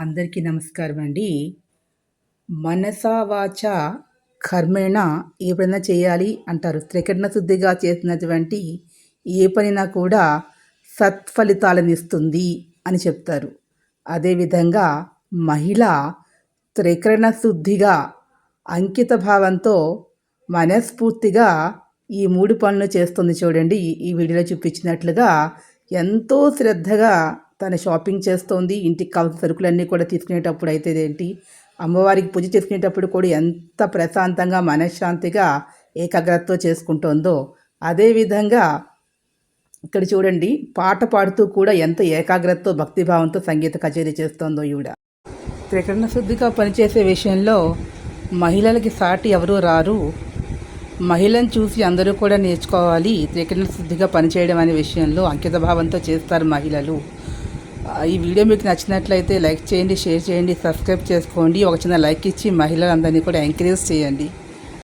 అందరికీ నమస్కారం అండి. మనసా వాచ కర్మేణ ఏ పనైనా చేయాలి అంటారు. త్రికరణ శుద్ధిగా చేసినటువంటి ఏ పనైనా కూడా సత్ఫలితాలనిస్తుంది అని చెప్తారు. అదేవిధంగా మహిళ త్రికరణ శుద్ధిగా అంకిత భావంతో మనస్ఫూర్తిగా ఈ 3 పనులు చేస్తుంది చూడండి. ఈ వీడియోలో చూపించినట్లుగా ఎంతో శ్రద్ధగా తను షాపింగ్ చేస్తోంది. ఇంటికి కావాల్సిన సరుకులన్నీ కూడా తీసుకునేటప్పుడు అయితే ఏంటి, అమ్మవారికి పూజ చేసుకునేటప్పుడు కూడా ఎంత ప్రశాంతంగా మనశ్శాంతిగా ఏకాగ్రతతో చేసుకుంటోందో, అదేవిధంగా ఇక్కడ చూడండి పాట పాడుతూ కూడా ఎంత ఏకాగ్రతతో భక్తిభావంతో సంగీత కచేరీ చేస్తోందో ఈవిడ. త్రికరణ శుద్ధిగా పనిచేసే విషయంలో మహిళలకి సాటి ఎవరూ రారు. మహిళను చూసి అందరూ కూడా నేర్చుకోవాలి. త్రికరణ శుద్ధిగా పనిచేయడం అనే విషయంలో అంకిత భావంతో చేస్తారు మహిళలు. ఈ వీడియో మీకు నచ్చినట్లయితే లైక్ చేయండి, షేర్ చేయండి, సబ్స్క్రైబ్ చేసుకోండి. ఒక చిన్న లైక్ ఇచ్చి మహిళలందరినీ కూడా ఎంకరేజ్ చేయండి.